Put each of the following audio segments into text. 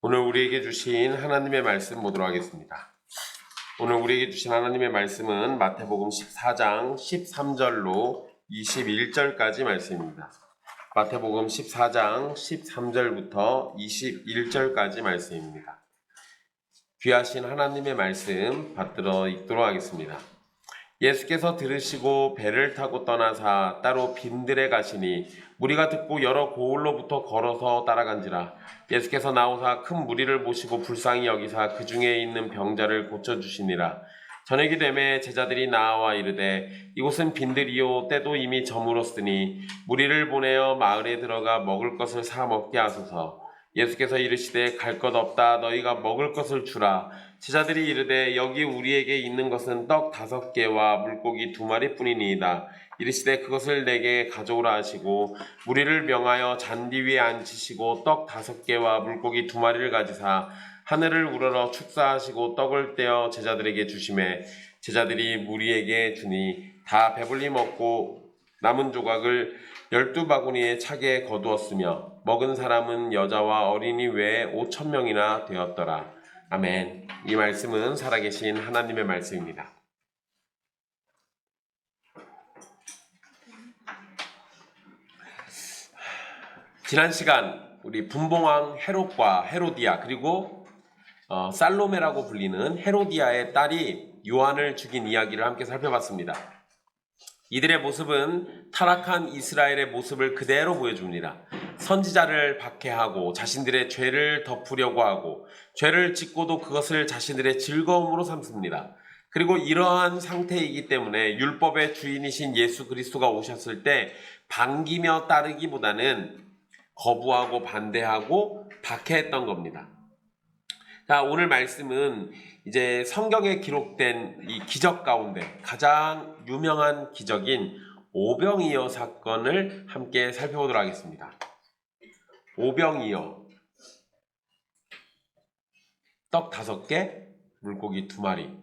오늘 우리에게 주신 하나님의 말씀 보도록 하겠습니다. 오늘 우리에게 주신 하나님의 말씀은 마태복음 14장 13절로 21절까지 말씀입니다. 마태복음 14장 13절부터 21절까지 말씀입니다. 귀하신 하나님의 말씀 받들어 읽도록 하겠습니다. 예수께서 들으시고 배를 타고 떠나사 따로 빈들에 가시니 무리가 듣고 여러 고을로부터 걸어서 따라간지라. 예수께서 나오사 큰 무리를 보시고 불쌍히 여기사 그 중에 있는 병자를 고쳐주시니라. 저녁이 되매 제자들이 나와 이르되 이곳은 빈들이요 때도 이미 저물었으니 무리를 보내어 마을에 들어가 먹을 것을 사 먹게 하소서. 예수께서 이르시되 갈 것 없다. 너희가 먹을 것을 주라. 제자들이 이르되 여기 우리에게 있는 것은 떡 5개와 물고기 2마리뿐이니이다. 이르시되 그것을 내게 가져오라 하시고 무리를 명하여 잔디 위에 앉히시고 떡 5개와 물고기 2마리를 가지사 하늘을 우러러 축사하시고 떡을 떼어 제자들에게 주시매 제자들이 무리에게 주니 다 배불리 먹고 남은 조각을 12바구니에 차게 거두었으며 먹은 사람은 여자와 어린이 외에 5,000명이나 되었더라. 아멘. 이 말씀은 살아계신 하나님의 말씀입니다. 지난 시간 우리 분봉왕 헤롯과 헤로디아 그리고 살로메라고 불리는 헤로디아의 딸이 요한을 죽인 이야기를 함께 살펴봤습니다. 이들의 모습은 타락한 이스라엘의 모습을 그대로 보여줍니다. 선지자를 박해하고 자신들의 죄를 덮으려고 하고 죄를 짓고도 그것을 자신들의 즐거움으로 삼습니다. 그리고 이러한 상태이기 때문에 율법의 주인이신 예수 그리스도가 오셨을 때 반기며 따르기보다는 거부하고 반대하고 박해했던 겁니다. 자, 오늘 말씀은 이제 성경에 기록된 이 기적 가운데 가장 유명한 기적인 오병이어 사건을 함께 살펴보도록 하겠습니다. 오병이어, 떡 5개, 물고기 2마리.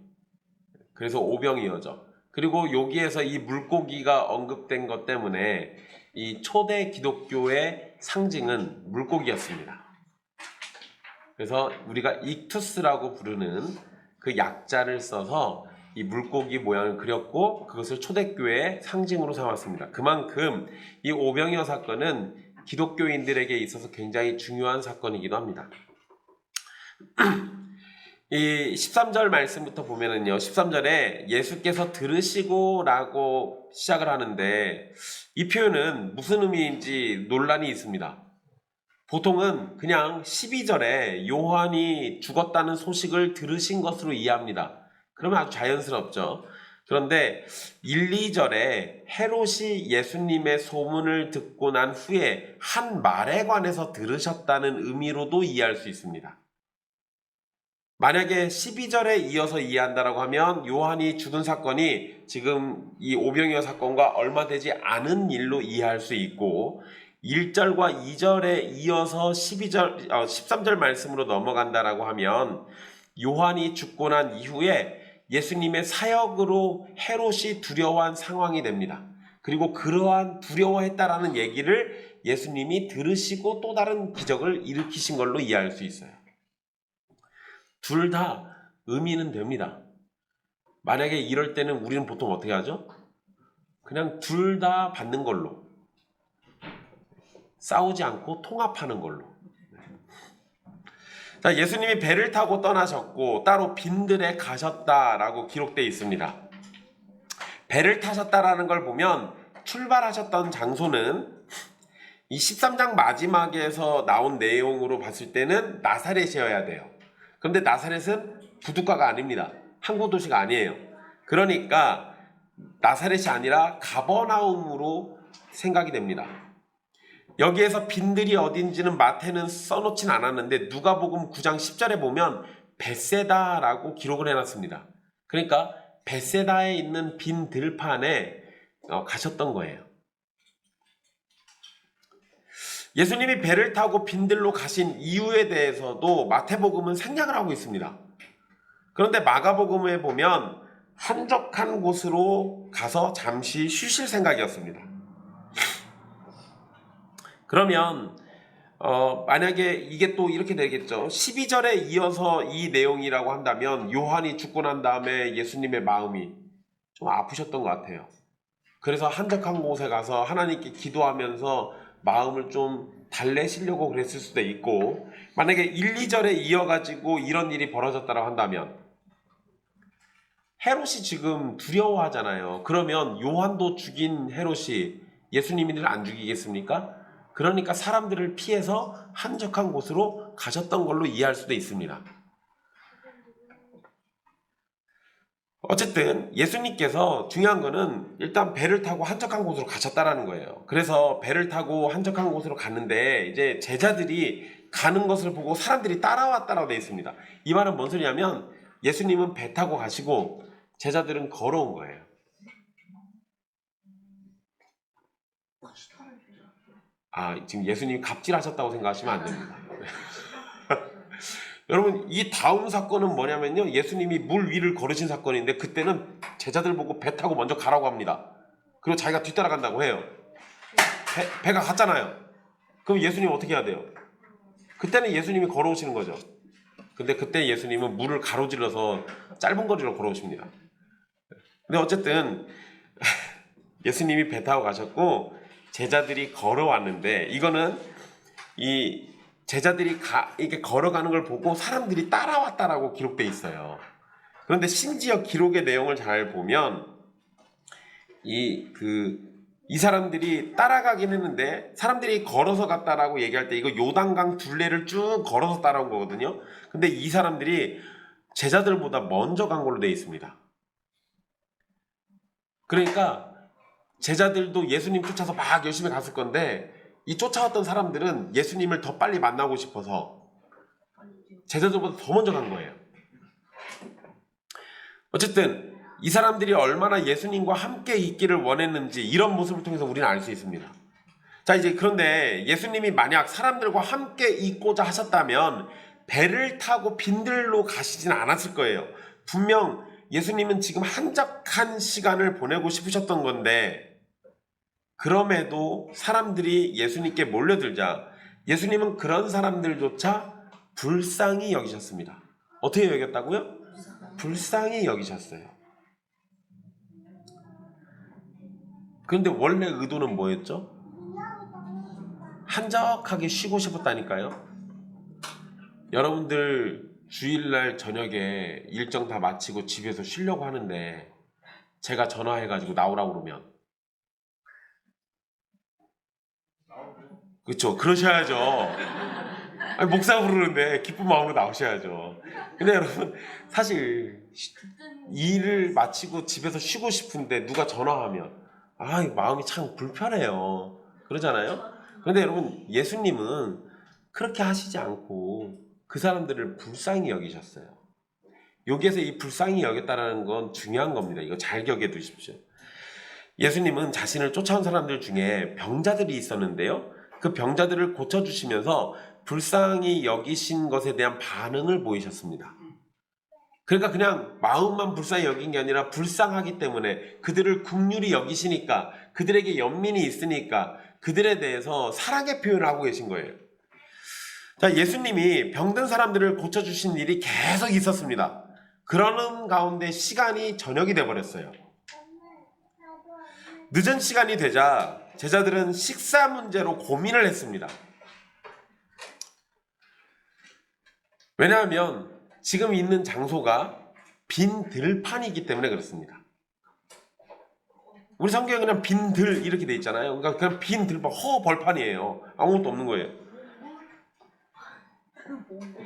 그래서 오병이어죠. 그리고 여기에서 이 물고기가 언급된 것 때문에 이 초대 기독교의 상징은 물고기였습니다. 그래서 우리가 익투스라고 부르는 그 약자를 써서 이 물고기 모양을 그렸고 그것을 초대교회의 상징으로 삼았습니다. 그만큼 이 오병이어 사건은 기독교인들에게 있어서 굉장히 중요한 사건이기도 합니다. 이 13절 말씀부터 보면은요, 13절에 예수께서 들으시고 라고 시작을 하는데 이 표현은 무슨 의미인지 논란이 있습니다. 보통은 그냥 12절에 요한이 죽었다는 소식을 들으신 것으로 이해합니다. 그러면 아주 자연스럽죠. 그런데 1, 2절에 헤롯이 예수님의 소문을 듣고 난 후에 한 말에 관해서 들으셨다는 의미로도 이해할 수 있습니다. 만약에 12절에 이어서 이해한다라고 하면 요한이 죽은 사건이 지금 이 오병이어 사건과 얼마 되지 않은 일로 이해할 수 있고 1절과 2절에 이어서 13절 말씀으로 넘어간다라고 하면 요한이 죽고 난 이후에 예수님의 사역으로 헤롯이 두려워한 상황이 됩니다. 그리고 그러한 두려워했다라는 얘기를 예수님이 들으시고 또 다른 기적을 일으키신 걸로 이해할 수 있어요. 둘 다 의미는 됩니다. 만약에 이럴 때는 우리는 보통 어떻게 하죠? 그냥 둘 다 받는 걸로. 싸우지 않고 통합하는 걸로. 자, 예수님이 배를 타고 떠나셨고 따로 빈들에 가셨다라고 기록되어 있습니다. 배를 타셨다라는 걸 보면 출발하셨던 장소는 이 13장 마지막에서 나온 내용으로 봤을 때는 나사렛이어야 돼요. 그런데 나사렛은 부둣가가 아닙니다. 항구 도시가 아니에요. 그러니까 나사렛이 아니라 가버나움으로 생각이 됩니다. 여기에서 빈들이 어딘지는 마태는 써놓진 않았는데 누가복음 9장 10절에 보면 벳세다라고 기록을 해놨습니다. 그러니까 벳세다에 있는 빈 들판에 가셨던 거예요. 예수님이 배를 타고 빈들로 가신 이유에 대해서도 마태복음은 생략을 하고 있습니다. 그런데 마가복음에 보면 한적한 곳으로 가서 잠시 쉬실 생각이었습니다. 그러면 만약에 이게 또 이렇게 되겠죠. 12절에 이어서 이 내용이라고 한다면 요한이 죽고 난 다음에 예수님의 마음이 좀 아프셨던 것 같아요. 그래서 한적한 곳에 가서 하나님께 기도하면서 마음을 좀 달래시려고 그랬을 수도 있고, 만약에 1, 2절에 이어가지고 이런 일이 벌어졌다고 한다면 헤롯이 지금 두려워하잖아요. 그러면 요한도 죽인 헤롯이 예수님을 안 죽이겠습니까? 그러니까 사람들을 피해서 한적한 곳으로 가셨던 걸로 이해할 수도 있습니다. 어쨌든 예수님께서 중요한 거는 일단 배를 타고 한적한 곳으로 가셨다라는 거예요. 그래서 배를 타고 한적한 곳으로 갔는데 이제 제자들이 가는 것을 보고 사람들이 따라왔다라고 되어 있습니다. 이 말은 뭔 소리냐면 예수님은 배 타고 가시고 제자들은 걸어온 거예요. 지금 예수님이 갑질하셨다고 생각하시면 안 됩니다. 여러분, 이 다음 사건은 뭐냐면요, 예수님이 물 위를 걸으신 사건인데 그때는 제자들 보고 배 타고 먼저 가라고 합니다. 그리고 자기가 뒤따라간다고 해요. 배가 갔잖아요. 그럼 예수님 어떻게 해야 돼요? 그때는 예수님이 걸어오시는 거죠. 근데 그때 예수님은 물을 가로질러서 짧은 거리로 걸어오십니다. 근데 어쨌든 예수님이 배 타고 가셨고 제자들이 걸어왔는데, 이거는 이 제자들이 이렇게 걸어가는 걸 보고 사람들이 따라왔다라고 기록되어 있어요. 그런데 심지어 기록의 내용을 잘 보면 이 사람들이 따라가긴 했는데, 사람들이 걸어서 갔다라고 얘기할 때 이거 요단강 둘레를 쭉 걸어서 따라온 거거든요. 근데 이 사람들이 제자들보다 먼저 간 걸로 되어 있습니다. 그러니까 제자들도 예수님 쫓아서 막 열심히 갔을 건데, 이 쫓아왔던 사람들은 예수님을 더 빨리 만나고 싶어서 제자들보다 더 먼저 간 거예요. 어쨌든 이 사람들이 얼마나 예수님과 함께 있기를 원했는지 이런 모습을 통해서 우리는 알 수 있습니다. 자, 이제 그런데 예수님이 만약 사람들과 함께 있고자 하셨다면 배를 타고 빈들로 가시진 않았을 거예요. 분명 예수님은 지금 한적한 시간을 보내고 싶으셨던 건데, 그럼에도 사람들이 예수님께 몰려들자 예수님은 그런 사람들조차 불쌍히 여기셨습니다. 어떻게 여겼다고요? 불쌍히 여기셨어요. 그런데 원래 의도는 뭐였죠? 한적하게 쉬고 싶었다니까요. 여러분들 주일날 저녁에 일정 다 마치고 집에서 쉬려고 하는데 제가 전화해가지고 나오라고 그러면, 그렇죠, 그러셔야죠. 목사 부르는데 기쁜 마음으로 나오셔야죠. 근데 여러분, 사실 일을 마치고 집에서 쉬고 싶은데 누가 전화하면 마음이 참 불편해요. 그러잖아요. 그런데 여러분, 예수님은 그렇게 하시지 않고 그 사람들을 불쌍히 여기셨어요. 여기에서 이 불쌍히 여겼다는 건 중요한 겁니다. 이거 잘 기억해 두십시오. 예수님은 자신을 쫓아온 사람들 중에 병자들이 있었는데요, 그 병자들을 고쳐주시면서 불쌍히 여기신 것에 대한 반응을 보이셨습니다. 그러니까 그냥 마음만 불쌍히 여긴 게 아니라 불쌍하기 때문에 그들을 긍휼히 여기시니까, 그들에게 연민이 있으니까 그들에 대해서 사랑의 표현을 하고 계신 거예요. 자, 예수님이 병든 사람들을 고쳐주신 일이 계속 있었습니다. 그러는 가운데 시간이 저녁이 돼버렸어요. 늦은 시간이 되자 제자들은 식사 문제로 고민을 했습니다. 왜냐하면 지금 있는 장소가 빈 들판이기 때문에 그렇습니다. 우리 성경에 그냥 빈 들 이렇게 돼 있잖아요. 그러니까 그냥 빈 들판, 벌판이에요. 아무것도 없는 거예요.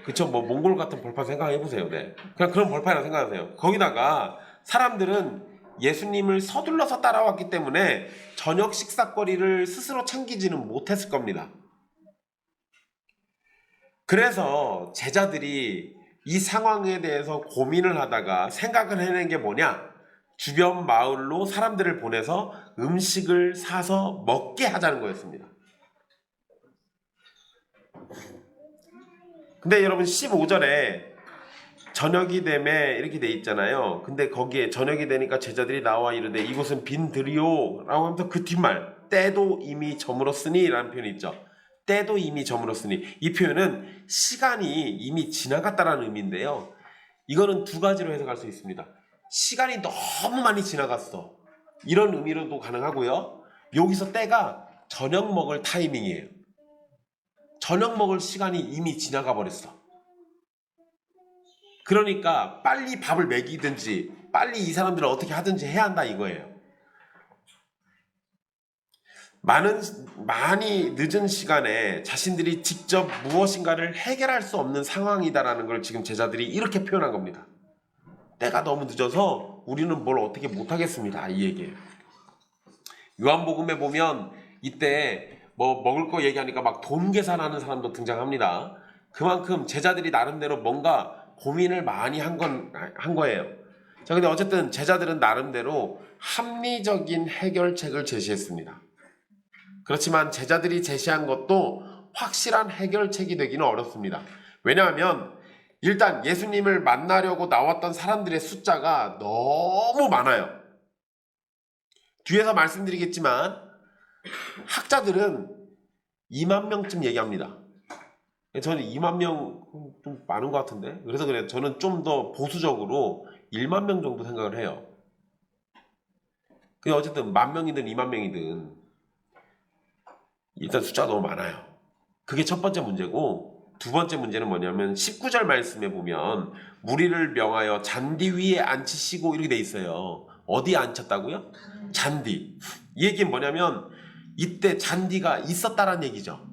그쵸? 몽골 같은 벌판 생각해 보세요. 네. 그냥 그런 벌판이라고 생각하세요. 거기다가 사람들은 예수님을 서둘러서 따라왔기 때문에 저녁 식사거리를 스스로 챙기지는 못했을 겁니다. 그래서 제자들이 이 상황에 대해서 고민을 하다가 생각을 해낸 게 뭐냐? 주변 마을로 사람들을 보내서 음식을 사서 먹게 하자는 거였습니다. 근데 여러분, 15절에 저녁이 되매 이렇게 돼 있잖아요. 근데 거기에 저녁이 되니까 제자들이 나와 이르되 이곳은 빈 들이요 라고 하면서 그 뒷말 때도 이미 저물었으니 라는 표현이 있죠. 때도 이미 저물었으니, 이 표현은 시간이 이미 지나갔다라는 의미인데요. 이거는 두 가지로 해석할 수 있습니다. 시간이 너무 많이 지나갔어, 이런 의미로도 가능하고요. 여기서 때가 저녁 먹을 타이밍이에요. 저녁 먹을 시간이 이미 지나가 버렸어. 그러니까 빨리 밥을 먹이든지 빨리 이 사람들을 어떻게 하든지 해야 한다 이거예요. 많이 늦은 시간에 자신들이 직접 무엇인가를 해결할 수 없는 상황이다라는 걸 지금 제자들이 이렇게 표현한 겁니다. 때가 너무 늦어서 우리는 뭘 어떻게 못하겠습니다, 이 얘기예요. 요한복음에 보면 이때 뭐 먹을 거 얘기하니까 막 돈 계산하는 사람도 등장합니다. 그만큼 제자들이 나름대로 뭔가 고민을 많이 한 거예요. 자, 근데 어쨌든 제자들은 나름대로 합리적인 해결책을 제시했습니다. 그렇지만 제자들이 제시한 것도 확실한 해결책이 되기는 어렵습니다. 왜냐하면 일단 예수님을 만나려고 나왔던 사람들의 숫자가 너무 많아요. 뒤에서 말씀드리겠지만 학자들은 2만 명쯤 얘기합니다. 저는 2만 명 좀 많은 것 같은데, 그래서 그래요. 저는 좀 더 보수적으로 1만 명 정도 생각을 해요. 근데 어쨌든 10,000명이든 2만 명이든 일단 숫자가 너무 많아요. 그게 첫 번째 문제고, 두 번째 문제는 뭐냐면 19절 말씀에 보면 무리를 명하여 잔디 위에 앉히시고 이렇게 돼 있어요. 어디에 앉혔다고요? 잔디. 이 얘기는 뭐냐면 이때 잔디가 있었다라는 얘기죠.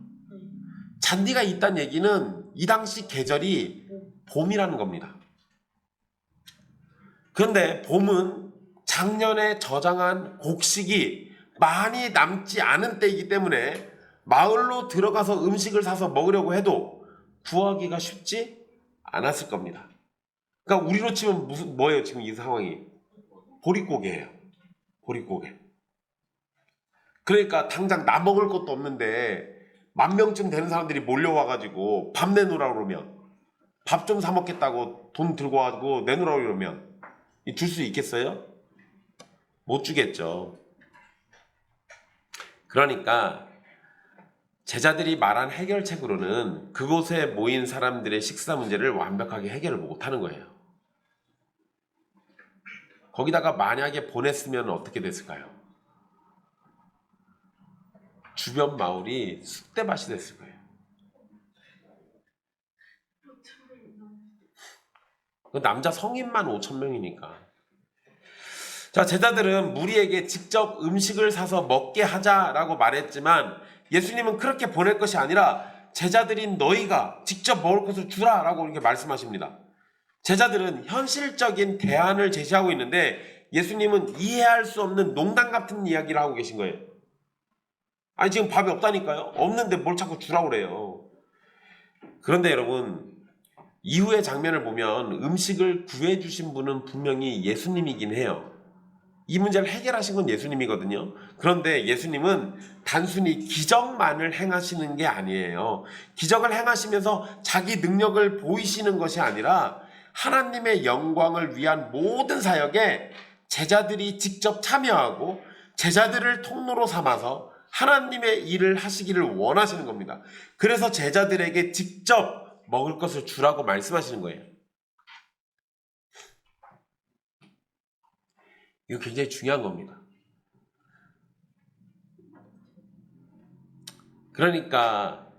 잔디가 있다는 얘기는 이 당시 계절이 봄이라는 겁니다. 그런데 봄은 작년에 저장한 곡식이 많이 남지 않은 때이기 때문에 마을로 들어가서 음식을 사서 먹으려고 해도 구하기가 쉽지 않았을 겁니다. 그러니까 우리로 치면 뭐예요 지금 이 상황이? 보릿고개예요. 보릿고개. 그러니까 당장 나 먹을 것도 없는데 10,000명쯤 되는 사람들이 몰려와가지고 밥 내놓으라고 그러면, 밥 좀 사 먹겠다고 돈 들고 와가지고 내놓으라고 그러면 줄 수 있겠어요? 못 주겠죠. 그러니까 제자들이 말한 해결책으로는 그곳에 모인 사람들의 식사 문제를 완벽하게 해결을 못하는 거예요. 거기다가 만약에 보냈으면 어떻게 됐을까요? 주변 마을이 쑥대밭이 됐을 거예요. 남자 성인만 5,000명이니까. 자, 제자들은 무리에게 직접 음식을 사서 먹게 하자라고 말했지만 예수님은 그렇게 보낼 것이 아니라 제자들인 너희가 직접 먹을 것을 주라라고 이렇게 말씀하십니다. 제자들은 현실적인 대안을 제시하고 있는데 예수님은 이해할 수 없는 농담 같은 이야기를 하고 계신 거예요. 아니 지금 밥이 없다니까요. 없는데 뭘 자꾸 주라고 그래요. 그런데 여러분, 이후의 장면을 보면 음식을 구해주신 분은 분명히 예수님이긴 해요. 이 문제를 해결하신 건 예수님이거든요. 그런데 예수님은 단순히 기적만을 행하시는 게 아니에요. 기적을 행하시면서 자기 능력을 보이시는 것이 아니라 하나님의 영광을 위한 모든 사역에 제자들이 직접 참여하고 제자들을 통로로 삼아서 하나님의 일을 하시기를 원하시는 겁니다. 그래서 제자들에게 직접 먹을 것을 주라고 말씀하시는 거예요. 이거 굉장히 중요한 겁니다. 그러니까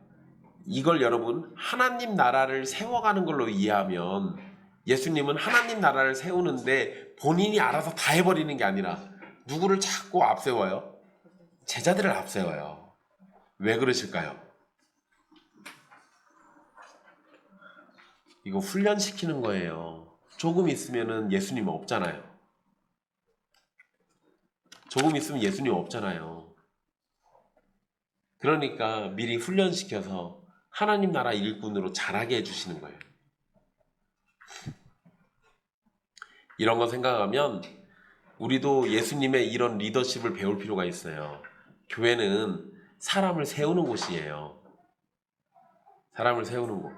이걸 여러분 하나님 나라를 세워가는 걸로 이해하면 예수님은 하나님 나라를 세우는데 본인이 알아서 다 해버리는 게 아니라 누구를 자꾸 앞세워요? 제자들을 앞세워요. 왜 그러실까요? 이거 훈련시키는 거예요. 조금 있으면은 예수님 없잖아요. 조금 있으면 예수님 없잖아요. 그러니까 미리 훈련시켜서 하나님 나라 일꾼으로 자라게 해주시는 거예요. 이런 거 생각하면 우리도 예수님의 이런 리더십을 배울 필요가 있어요. 교회는 사람을 세우는 곳이에요. 사람을 세우는 곳.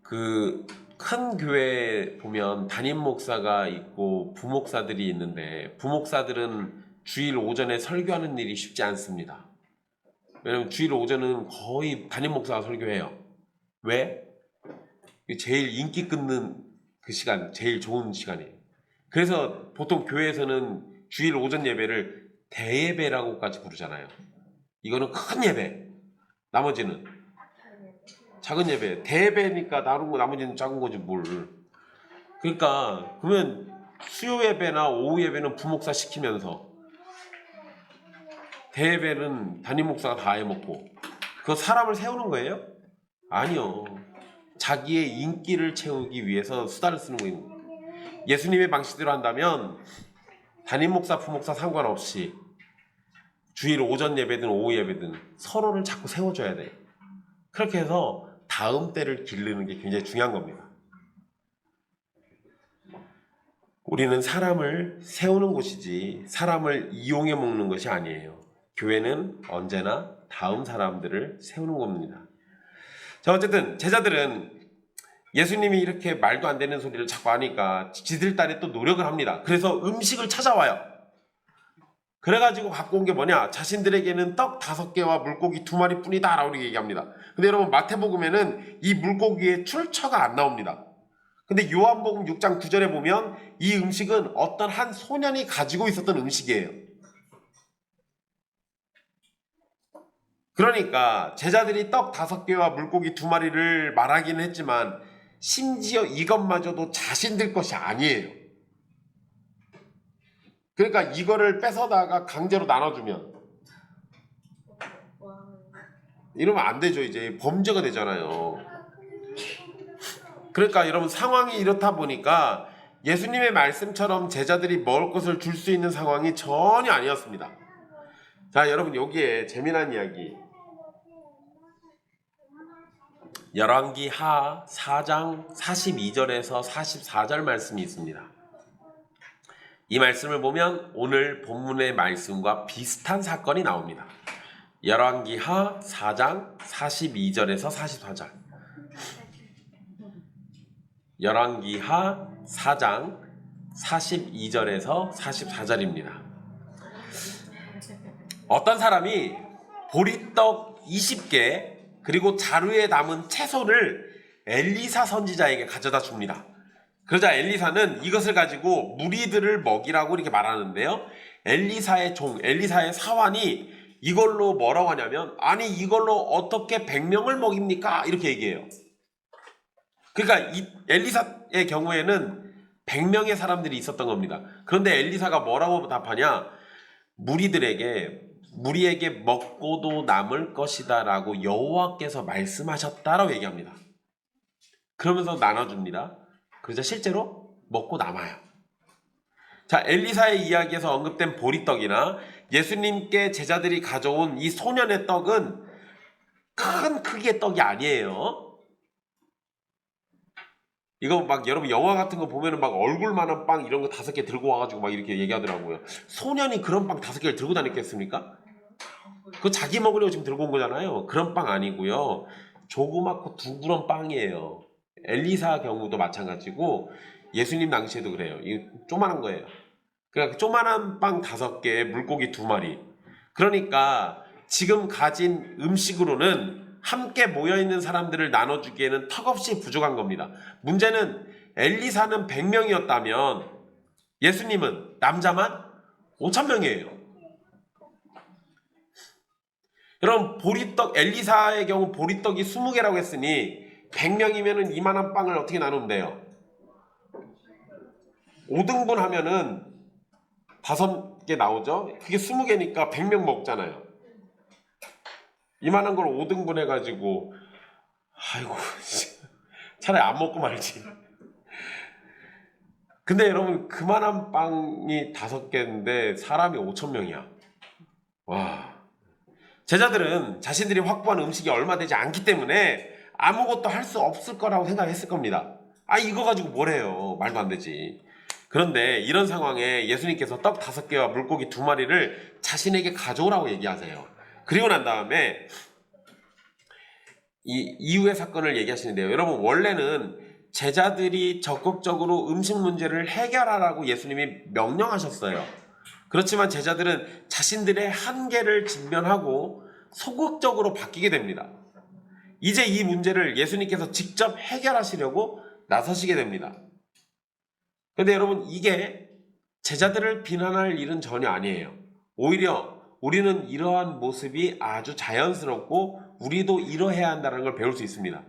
그 큰 교회에 보면 담임 목사가 있고 부목사들이 있는데 부목사들은 주일 오전에 설교하는 일이 쉽지 않습니다. 왜냐면 주일 오전은 거의 담임 목사가 설교해요. 왜? 제일 인기 끊는 그 시간, 제일 좋은 시간이에요. 그래서 보통 교회에서는 주일 오전 예배를 대예배라고까지 부르잖아요. 이거는 큰 예배, 나머지는 작은 예배. 대예배니까 다른 거 나머지는 작은 거지 뭘. 그러니까 그러면 수요 예배나 오후 예배는 부목사 시키면서 대예배는 담임 목사가 다 해먹고 그거 사람을 세우는 거예요? 아니요. 자기의 인기를 채우기 위해서 수단을 쓰는 거예요. 예수님의 방식대로 한다면 담임 목사, 부목사 상관없이 주일 오전 예배든 오후 예배든 서로를 자꾸 세워줘야 돼요. 그렇게 해서 다음 때를 기르는 게 굉장히 중요한 겁니다. 우리는 사람을 세우는 곳이지 사람을 이용해 먹는 것이 아니에요. 교회는 언제나 다음 사람들을 세우는 겁니다. 자, 어쨌든 제자들은 예수님이 이렇게 말도 안 되는 소리를 자꾸 하니까 지들 딴에 또 노력을 합니다. 그래서 음식을 찾아와요. 그래가지고 갖고 온 게 뭐냐? 자신들에게는 떡 5개와 물고기 2마리 뿐이다 라고 얘기합니다. 근데 여러분 마태복음에는 이 물고기의 출처가 안 나옵니다. 근데 요한복음 6장 9절에 보면 이 음식은 어떤 한 소년이 가지고 있었던 음식이에요. 그러니까 제자들이 떡 5개와 물고기 2마리를 말하기는 했지만 심지어 이것마저도 자신들 것이 아니에요. 그러니까 이거를 뺏어다가 강제로 나눠주면 이러면 안 되죠. 이제 범죄가 되잖아요. 그러니까 여러분 상황이 이렇다 보니까 예수님의 말씀처럼 제자들이 먹을 것을 줄 수 있는 상황이 전혀 아니었습니다. 자, 여러분 여기에 재미난 이야기 열왕기하 4장 42절에서 44절 말씀이 있습니다. 이 말씀을 보면 오늘 본문의 말씀과 비슷한 사건이 나옵니다. 열왕기하 4장 42절에서 44절. 열왕기하 4장 42절에서 44절입니다. 어떤 사람이 보리떡 20개 그리고 자루에 담은 채소를 엘리사 선지자에게 가져다 줍니다. 그러자 엘리사는 이것을 가지고 무리들을 먹이라고 이렇게 말하는데요. 엘리사의 종, 엘리사의 사환이 이걸로 뭐라고 하냐면 아니 이걸로 어떻게 100명을 먹입니까? 이렇게 얘기해요. 그러니까 이 엘리사의 경우에는 100명의 사람들이 있었던 겁니다. 그런데 엘리사가 뭐라고 답하냐? 무리에게 먹고도 남을 것이다 라고 여호와께서 말씀하셨다라고 얘기합니다. 그러면서 나눠줍니다. 그러자 실제로 먹고 남아요. 자, 엘리사의 이야기에서 언급된 보리떡이나 예수님께 제자들이 가져온 이 소년의 떡은 큰 크기의 떡이 아니에요. 이거 막 여러분 영화 같은 거 보면은 막 얼굴만한 빵 이런 거 5개 들고 와가지고 막 이렇게 얘기하더라고요. 소년이 그런 빵 5개를 들고 다녔겠습니까? 그거 자기 먹으려고 지금 들고 온 거잖아요. 그런 빵 아니고요. 조그맣고 둥그런 빵이에요. 엘리사 경우도 마찬가지고 예수님 당시에도 그래요. 이거 조만한 거예요. 그러니까 조만한 빵 5개, 물고기 2마리. 그러니까 지금 가진 음식으로는 함께 모여있는 사람들을 나눠주기에는 턱없이 부족한 겁니다. 문제는 엘리사는 100명이었다면 예수님은 남자만 5,000명이에요. 여러분 보리떡 엘리사의 경우 보리떡이 20개라고 했으니 100명이면 이만한 빵을 어떻게 나누면 돼요? 5등분 하면은 5개 나오죠? 그게 20개니까 100명 먹잖아요. 이만한 걸 5등분 해가지고 아이고 차라리 안 먹고 말지. 근데 여러분 그만한 빵이 5개인데 사람이 5,000명이야. 와. 제자들은 자신들이 확보한 음식이 얼마 되지 않기 때문에 아무것도 할 수 없을 거라고 생각했을 겁니다. 아 이거 가지고 뭘 해요. 말도 안 되지. 그런데 이런 상황에 예수님께서 떡 5개와 물고기 2마리를 자신에게 가져오라고 얘기하세요. 그리고 난 다음에 이 이후의 사건을 얘기하시는데요. 여러분 원래는 제자들이 적극적으로 음식 문제를 해결하라고 예수님이 명령하셨어요. 그렇지만 제자들은 자신들의 한계를 직면하고 소극적으로 바뀌게 됩니다. 이제 이 문제를 예수님께서 직접 해결하시려고 나서시게 됩니다. 그런데 여러분, 이게 제자들을 비난할 일은 전혀 아니에요. 오히려 우리는 이러한 모습이 아주 자연스럽고 우리도 이러해야 한다는 걸 배울 수 있습니다.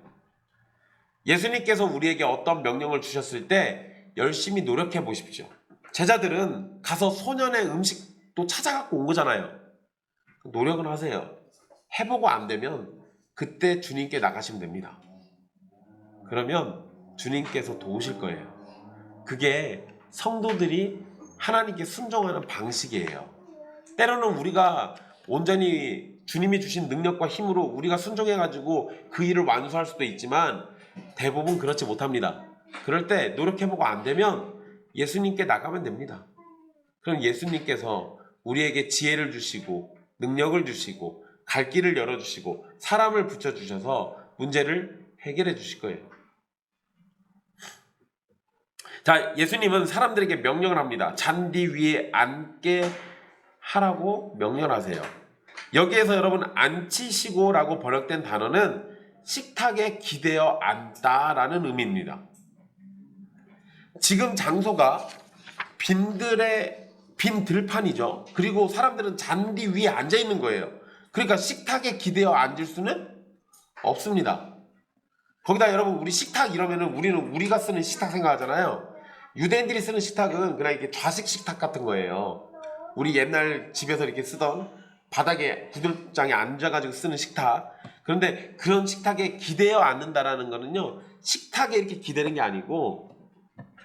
예수님께서 우리에게 어떤 명령을 주셨을 때 열심히 노력해 보십시오. 제자들은 가서 소년의 음식도 찾아갖고 온 거잖아요. 노력은 하세요. 해보고 안 되면 그때 주님께 나가시면 됩니다. 그러면 주님께서 도우실 거예요. 그게 성도들이 하나님께 순종하는 방식이에요. 때로는 우리가 온전히 주님이 주신 능력과 힘으로 우리가 순종해가지고 그 일을 완수할 수도 있지만 대부분 그렇지 못합니다. 그럴 때 노력해보고 안 되면 예수님께 나가면 됩니다. 그럼 예수님께서 우리에게 지혜를 주시고 능력을 주시고 갈 길을 열어주시고 사람을 붙여주셔서 문제를 해결해 주실 거예요. 자, 예수님은 사람들에게 명령을 합니다. 잔디 위에 앉게 하라고 명령하세요. 여기에서 여러분 앉히시고 라고 번역된 단어는 식탁에 기대어 앉다라는 의미입니다. 지금 장소가 빈 들판이죠. 그리고 사람들은 잔디 위에 앉아 있는 거예요. 그러니까 식탁에 기대어 앉을 수는 없습니다. 거기다 여러분 우리 식탁 이러면은 우리는 우리가 쓰는 식탁 생각하잖아요. 유대인들이 쓰는 식탁은 그냥 이렇게 좌식 식탁 같은 거예요. 우리 옛날 집에서 이렇게 쓰던 바닥에 구들장에 앉아가지고 쓰는 식탁. 그런데 그런 식탁에 기대어 앉는다라는 거는요, 식탁에 이렇게 기대는 게 아니고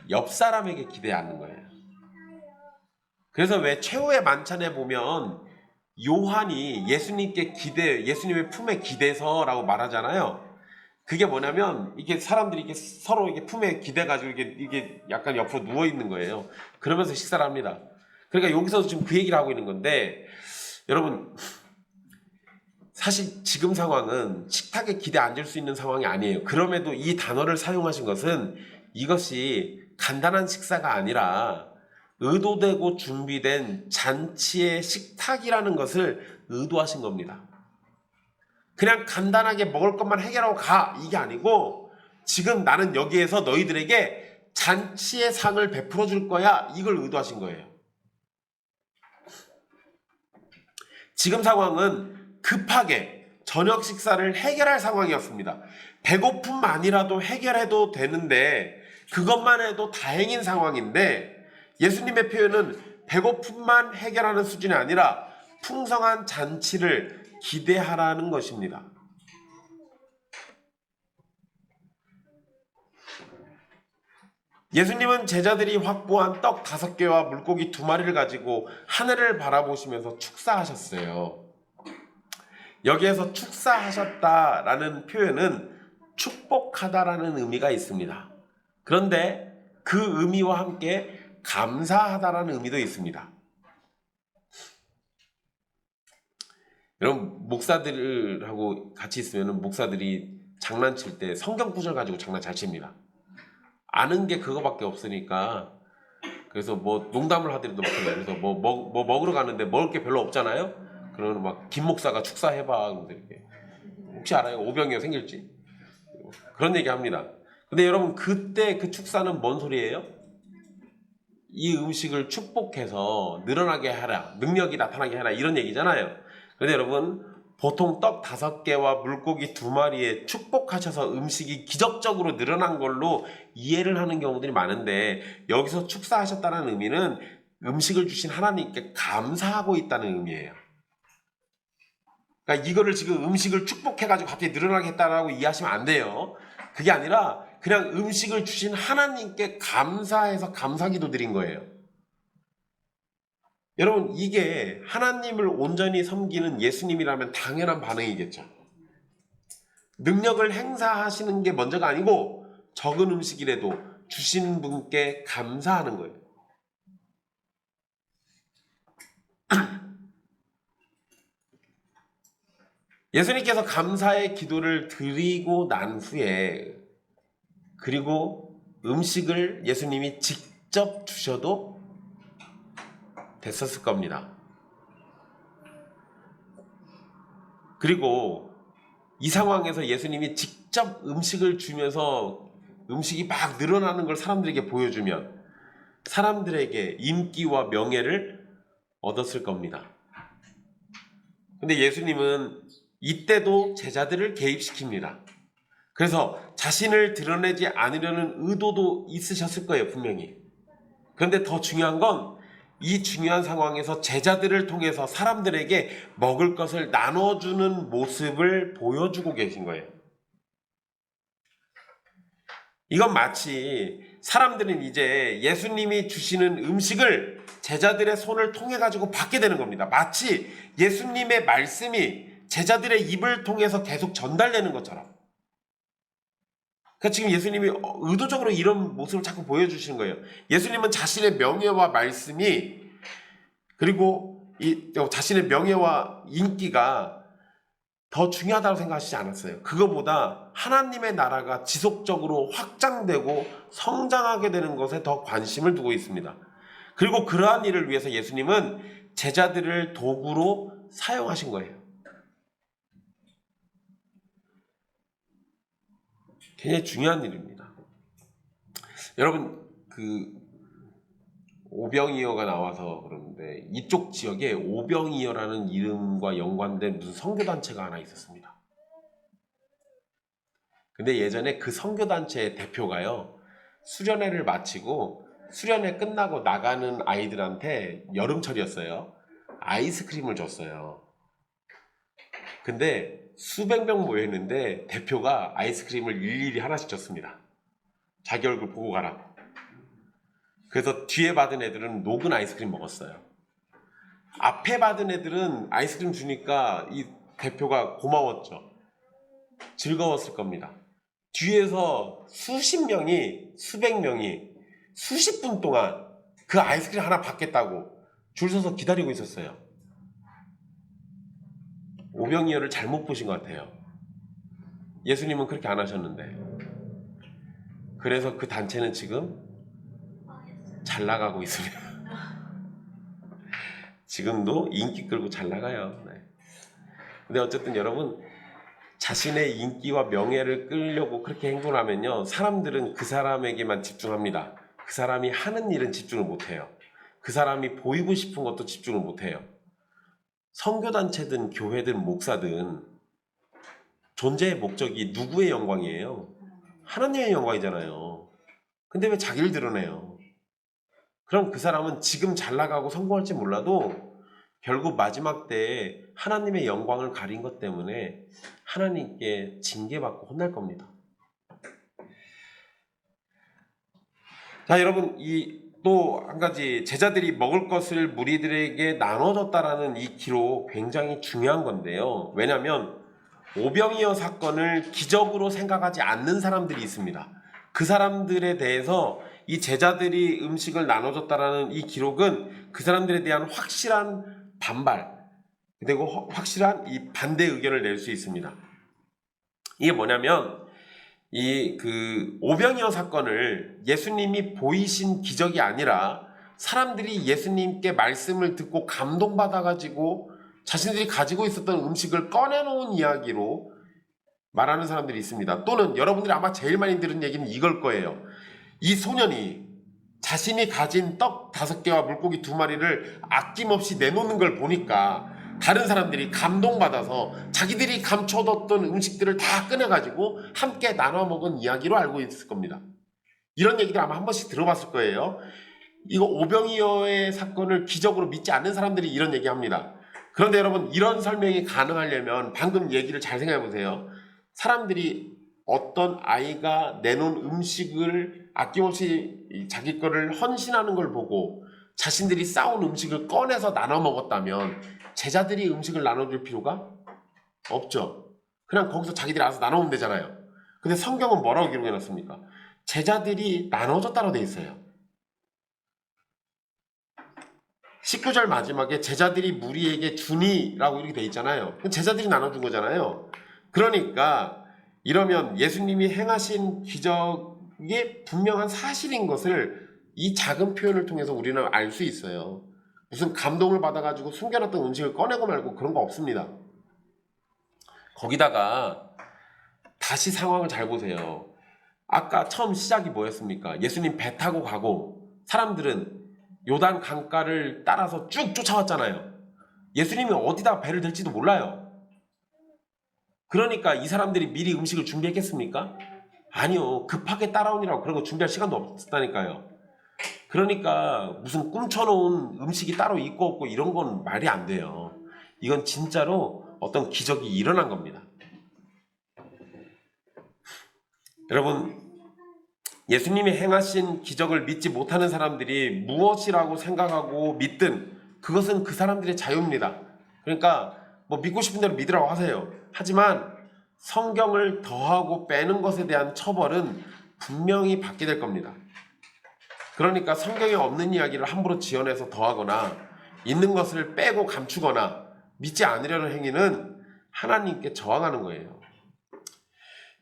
옆 사람에게 기대어 앉는 거예요. 그래서 왜 최후의 만찬에 보면 요한이 예수님의 품에 기대서라고 말하잖아요. 그게 뭐냐면 이게 사람들이 이렇게 서로 이렇게 품에 기대가지고 이게 약간 옆으로 누워 있는 거예요. 그러면서 식사를 합니다. 그러니까 여기서 지금 그 얘기를 하고 있는 건데, 여러분 사실 지금 상황은 식탁에 기대 앉을 수 있는 상황이 아니에요. 그럼에도 이 단어를 사용하신 것은 이것이 간단한 식사가 아니라 의도되고 준비된 잔치의 식탁이라는 것을 의도하신 겁니다. 그냥 간단하게 먹을 것만 해결하고 가, 이게 아니고 지금 나는 여기에서 너희들에게 잔치의 상을 베풀어 줄 거야, 이걸 의도하신 거예요. 지금 상황은 급하게 저녁 식사를 해결할 상황이었습니다. 배고픔만이라도 해결해도 되는데 그것만 해도 다행인 상황인데, 예수님의 표현은 배고픔만 해결하는 수준이 아니라 풍성한 잔치를 기대하라는 것입니다. 예수님은 제자들이 확보한 떡 5개와 물고기 2마리를 가지고 하늘을 바라보시면서 축사하셨어요. 여기에서 축사하셨다라는 표현은 축복하다라는 의미가 있습니다. 그런데 그 의미와 함께 감사하다라는 의미도 있습니다. 여러분, 목사들하고 같이 있으면 목사들이 장난칠 때 성경 구절 가지고 장난 잘 칩니다. 아는 게 그거밖에 없으니까. 그래서 뭐 농담을 하더라도 막 그래요. 그래서 뭐 먹으러 가는데 먹을 게 별로 없잖아요. 그러면 막 김 목사가 축사해봐. 이렇게. 혹시 알아요? 오병이어 생길지. 그런 얘기 합니다. 근데 여러분, 그때 그 축사는 뭔 소리예요? 이 음식을 축복해서 늘어나게 하라, 능력이 나타나게 하라, 이런 얘기잖아요. 그런데 여러분, 보통 떡 5개와 물고기 2마리에 축복하셔서 음식이 기적적으로 늘어난 걸로 이해를 하는 경우들이 많은데, 여기서 축사하셨다는 의미는 음식을 주신 하나님께 감사하고 있다는 의미예요. 그러니까 이거를 지금 음식을 축복해가지고 갑자기 늘어나게 했다라고 이해하시면 안 돼요. 그게 아니라 그냥 음식을 주신 하나님께 감사해서 감사기도 드린 거예요. 여러분, 이게 하나님을 온전히 섬기는 예수님이라면 당연한 반응이겠죠. 능력을 행사하시는 게 먼저가 아니고 적은 음식이라도 주신 분께 감사하는 거예요. 예수님께서 감사의 기도를 드리고 난 후에, 그리고 음식을 예수님이 직접 주셔도 됐었을 겁니다. 그리고 이 상황에서 예수님이 직접 음식을 주면서 음식이 막 늘어나는 걸 사람들에게 보여주면 사람들에게 인기와 명예를 얻었을 겁니다. 근데 예수님은 이때도 제자들을 개입시킵니다. 그래서 자신을 드러내지 않으려는 의도도 있으셨을 거예요, 분명히. 그런데 더 중요한 건 이 중요한 상황에서 제자들을 통해서 사람들에게 먹을 것을 나눠주는 모습을 보여주고 계신 거예요. 이건 마치 사람들은 이제 예수님이 주시는 음식을 제자들의 손을 통해 가지고 받게 되는 겁니다. 마치 예수님의 말씀이 제자들의 입을 통해서 계속 전달되는 것처럼. 그러니까 지금 예수님이 의도적으로 이런 모습을 자꾸 보여주시는 거예요. 예수님은 자신의 명예와 말씀이 그리고 자신의 명예와 인기가 더 중요하다고 생각하시지 않았어요. 그거보다 하나님의 나라가 지속적으로 확장되고 성장하게 되는 것에 더 관심을 두고 있습니다. 그리고 그러한 일을 위해서 예수님은 제자들을 도구로 사용하신 거예요. 굉장히 중요한 일입니다. 여러분, 오병이어가 나와서 그러는데 이쪽 지역에 오병이어라는 이름과 연관된 무슨 선교단체가 하나 있었습니다. 근데 예전에 그 선교단체의 대표가요, 수련회를 마치고 수련회 끝나고 나가는 아이들한테 여름철이었어요. 아이스크림을 줬어요. 근데 수백 명 모였는데 대표가 아이스크림을 일일이 하나씩 줬습니다. 자기 얼굴 보고 가라. 그래서 뒤에 받은 애들은 녹은 아이스크림 먹었어요. 앞에 받은 애들은 아이스크림 주니까 이 대표가 고마웠죠. 즐거웠을 겁니다. 뒤에서 수십 명이, 수백 명이 수십 분 동안 그 아이스크림 하나 받겠다고 줄 서서 기다리고 있었어요. 오병이어를 잘못 보신 것 같아요. 예수님은 그렇게 안 하셨는데. 그래서 그 단체는 지금 잘 나가고 있습니다. 지금도 인기 끌고 잘 나가요. 네. 근데 어쨌든 여러분, 자신의 인기와 명예를 끌려고 그렇게 행동하면요, 사람들은 그 사람에게만 집중합니다. 그 사람이 하는 일은 집중을 못해요. 그 사람이 보이고 싶은 것도 집중을 못해요. 선교단체든 교회든 목사든 존재의 목적이 누구의 영광이에요? 하나님의 영광이잖아요. 근데 왜 자기를 드러내요? 그럼 그 사람은 지금 잘 나가고 성공할지 몰라도 결국 마지막 때에 하나님의 영광을 가린 것 때문에 하나님께 징계받고 혼날 겁니다. 자, 여러분, 또 한 가지, 제자들이 먹을 것을 무리들에게 나눠줬다라는 이 기록 굉장히 중요한 건데요. 왜냐하면 오병이어 사건을 기적으로 생각하지 않는 사람들이 있습니다. 그 사람들에 대해서 이 제자들이 음식을 나눠줬다라는 이 기록은 그 사람들에 대한 확실한 반발, 그리고 확실한 이 반대 의견을 낼 수 있습니다. 이게 뭐냐면 오병이어 사건을 예수님이 보이신 기적이 아니라 사람들이 예수님께 말씀을 듣고 감동받아가지고 자신들이 가지고 있었던 음식을 꺼내놓은 이야기로 말하는 사람들이 있습니다. 또는 여러분들이 아마 제일 많이 들은 얘기는 이걸 거예요. 이 소년이 자신이 가진 떡 5개와 물고기 2마리를 아낌없이 내놓는 걸 보니까 다른 사람들이 감동받아서 자기들이 감춰뒀던 음식들을 다 꺼내가지고 함께 나눠 먹은 이야기로 알고 있을 겁니다. 이런 얘기들 아마 한 번씩 들어봤을 거예요. 이거 오병이어의 사건을 기적으로 믿지 않는 사람들이 이런 얘기합니다. 그런데 여러분, 이런 설명이 가능하려면 방금 얘기를 잘 생각해 보세요. 사람들이 어떤 아이가 내놓은 음식을 아낌없이 자기 거를 헌신하는 걸 보고 자신들이 싸운 음식을 꺼내서 나눠 먹었다면 제자들이 음식을 나눠줄 필요가 없죠. 그냥 거기서 자기들이 알아서 나눠면 되잖아요. 근데 성경은 뭐라고 기록해놨습니까? 제자들이 나눠줬다고 돼 있어요. 19절 마지막에 제자들이 무리에게 주니라고 이렇게 돼 있잖아요. 제자들이 나눠준 거잖아요. 그러니까 이러면 예수님이 행하신 기적이 분명한 사실인 것을 이 작은 표현을 통해서 우리는 알 수 있어요. 무슨 감동을 받아가지고 숨겨놨던 음식을 꺼내고 말고 그런 거 없습니다. 거기다가 다시 상황을 잘 보세요. 아까 처음 시작이 뭐였습니까? 예수님 배 타고 가고 사람들은 요단 강가를 따라서 쭉 쫓아왔잖아요. 예수님이 어디다 배를 들지도 몰라요. 그러니까 이 사람들이 미리 음식을 준비했겠습니까? 아니요. 급하게 따라오니라고 그런 거 준비할 시간도 없었다니까요. 그러니까 무슨 꿈쳐놓은 음식이 따로 있고 없고 이런 건 말이 안 돼요. 이건 진짜로 어떤 기적이 일어난 겁니다. 여러분, 예수님이 행하신 기적을 믿지 못하는 사람들이 무엇이라고 생각하고 믿든 그것은 그 사람들의 자유입니다. 그러니까 뭐 믿고 싶은 대로 믿으라고 하세요. 하지만 성경을 더하고 빼는 것에 대한 처벌은 분명히 받게 될 겁니다. 그러니까 성경에 없는 이야기를 함부로 지어내서 더하거나 있는 것을 빼고 감추거나 믿지 않으려는 행위는 하나님께 저항하는 거예요.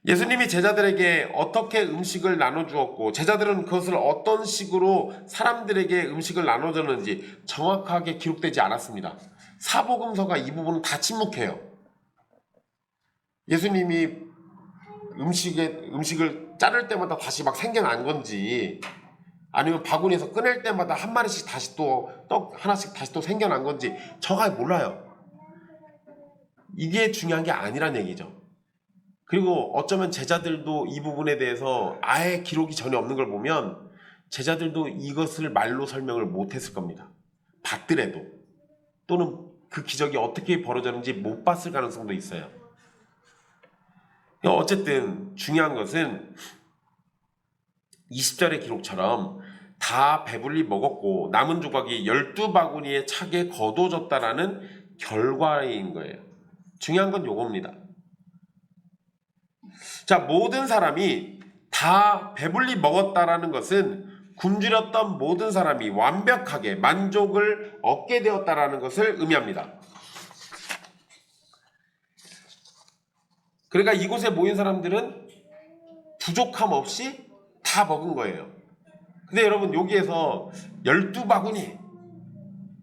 예수님이 제자들에게 어떻게 음식을 나눠주었고 제자들은 그것을 어떤 식으로 사람들에게 음식을 나눠줬는지 정확하게 기록되지 않았습니다. 사복음서가 이 부분은 다 침묵해요. 예수님이 음식을 자를 때마다 다시 막 생겨난 건지 아니면 바구니에서 꺼낼 때마다 한 마리씩 다시 또 떡 하나씩 다시 또 생겨난 건지 정확히 몰라요. 이게 중요한 게 아니란 얘기죠. 그리고 어쩌면 제자들도 이 부분에 대해서 아예 기록이 전혀 없는 걸 보면 제자들도 이것을 말로 설명을 못했을 겁니다. 봤더라도 또는 그 기적이 어떻게 벌어졌는지 못 봤을 가능성도 있어요. 어쨌든 중요한 것은 20절의 기록처럼 다 배불리 먹었고 남은 조각이 12바구니에 차게 거둬졌다라는 결과인 거예요. 중요한 건 요겁니다. 자, 모든 사람이 다 배불리 먹었다라는 것은 굶주렸던 모든 사람이 완벽하게 만족을 얻게 되었다라는 것을 의미합니다. 그러니까 이곳에 모인 사람들은 부족함 없이 다 먹은 거예요. 근데 여러분 여기에서 12바구니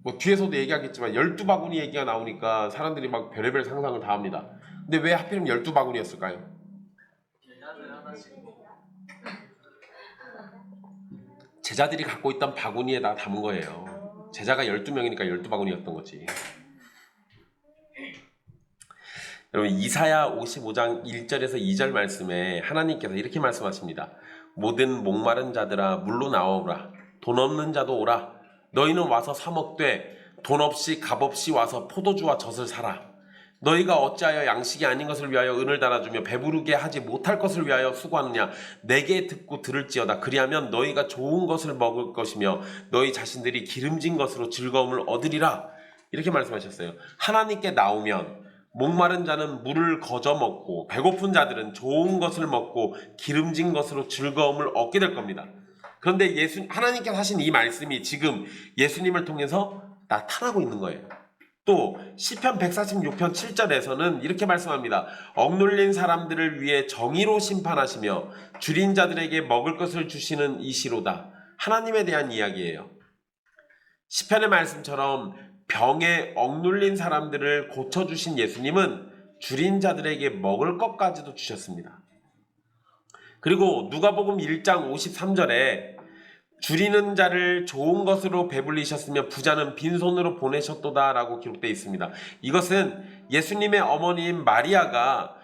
뭐 뒤에서도 얘기하겠지만 12바구니 얘기가 나오니까 사람들이 막 별의별 상상을 다 합니다. 근데 왜 하필이면 12바구니였을까요? 제자들이 갖고 있던 바구니에다 담은 거예요. 제자가 12명이니까 12바구니였던 거지. 여러분 이사야 55장 1절에서 2절 말씀에 하나님께서 이렇게 말씀하십니다. 모든 목마른 자들아 물로 나오라. 돈 없는 자도 오라. 너희는 와서 사 먹되 돈 없이 값 없이 와서 포도주와 젖을 사라. 너희가 어찌하여 양식이 아닌 것을 위하여 은을 달아주며 배부르게 하지 못할 것을 위하여 수고하느냐. 내게 듣고 들을지어다. 그리하면 너희가 좋은 것을 먹을 것이며 너희 자신들이 기름진 것으로 즐거움을 얻으리라. 이렇게 말씀하셨어요. 하나님께 나오면 목마른 자는 물을 거저 먹고 배고픈 자들은 좋은 것을 먹고 기름진 것으로 즐거움을 얻게 될 겁니다. 그런데 하나님께서 하신 이 말씀이 지금 예수님을 통해서 나타나고 있는 거예요. 또 시편 146편 7절에서는 이렇게 말씀합니다. 억눌린 사람들을 위해 정의로 심판하시며 줄인 자들에게 먹을 것을 주시는 이시로다. 하나님에 대한 이야기예요. 시편의 말씀처럼 병에 억눌린 사람들을 고쳐주신 예수님은 줄인 자들에게 먹을 것까지도 주셨습니다. 그리고 누가복음 1장 53절에 줄이는 자를 좋은 것으로 배불리셨으며 부자는 빈손으로 보내셨도다 라고 기록되어 있습니다. 이것은 예수님의 어머니인 마리아가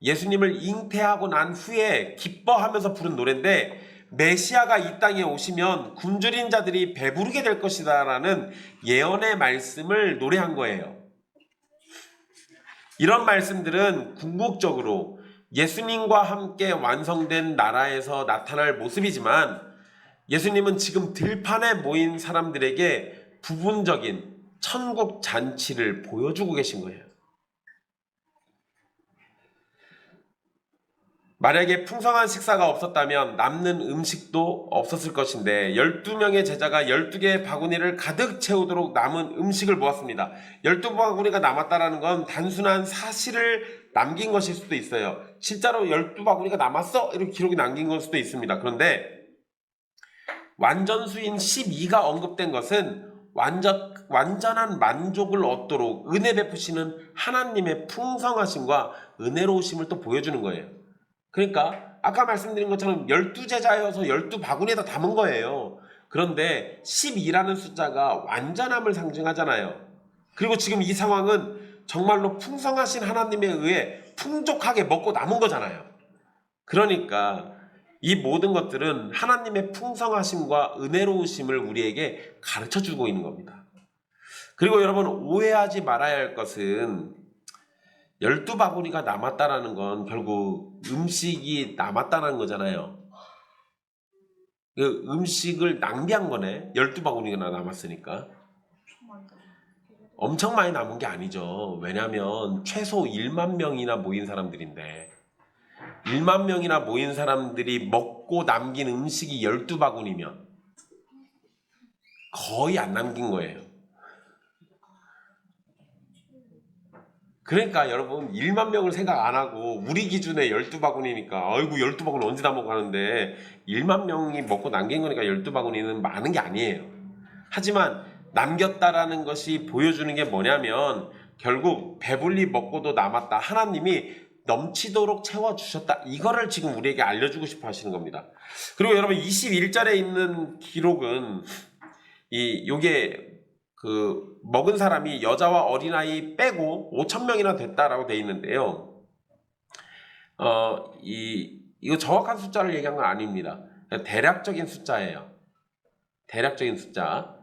예수님을 잉태하고 난 후에 기뻐하면서 부른 노래인데 메시아가 이 땅에 오시면 굶주린 자들이 배부르게 될 것이다 라는 예언의 말씀을 노래한 거예요. 이런 말씀들은 궁극적으로 예수님과 함께 완성된 나라에서 나타날 모습이지만 예수님은 지금 들판에 모인 사람들에게 부분적인 천국 잔치를 보여주고 계신 거예요. 만약에 풍성한 식사가 없었다면 남는 음식도 없었을 것인데 12명의 제자가 12개의 바구니를 가득 채우도록 남은 음식을 모았습니다. 12바구니가 남았다는 건 단순한 사실을 남긴 것일 수도 있어요. 진짜로 12바구니가 남았어? 이렇게 기록이 남긴 걸 수도 있습니다. 그런데 완전수인 12가 언급된 것은 완전한 만족을 얻도록 은혜 베푸시는 하나님의 풍성하심과 은혜로우심을 또 보여주는 거예요. 그러니까 아까 말씀드린 것처럼 12제자여서 12바구니에다 담은 거예요. 그런데 12라는 숫자가 완전함을 상징하잖아요. 그리고 지금 이 상황은 정말로 풍성하신 하나님에 의해 풍족하게 먹고 남은 거잖아요. 그러니까 이 모든 것들은 하나님의 풍성하심과 은혜로우심을 우리에게 가르쳐주고 있는 겁니다. 그리고 여러분, 오해하지 말아야 할 것은 12바구니가 남았다라는 건 결국 음식이 남았다는 거잖아요. 그 음식을 낭비한 거네. 12바구니가 남았으니까. 엄청 많이 남은 게 아니죠. 왜냐하면 최소 1만 명이나 모인 사람들인데 1만 명이나 모인 사람들이 먹고 남긴 음식이 12바구니면 거의 안 남긴 거예요. 그러니까 여러분, 1만 명을 생각 안 하고 우리 기준에 12바구니니까 아이고 12바구니 언제 다 먹어가는데 1만 명이 먹고 남긴 거니까 12바구니는 많은 게 아니에요. 하지만 남겼다라는 것이 보여주는 게 뭐냐면 결국 배불리 먹고도 남았다. 하나님이 넘치도록 채워주셨다. 이거를 지금 우리에게 알려주고 싶어 하시는 겁니다. 그리고 여러분, 21절에 있는 기록은 요게 먹은 사람이 여자와 어린아이 빼고 5,000명이나 됐다라고 돼 있는데요. 이거 정확한 숫자를 얘기한 건 아닙니다. 대략적인 숫자예요. 대략적인 숫자.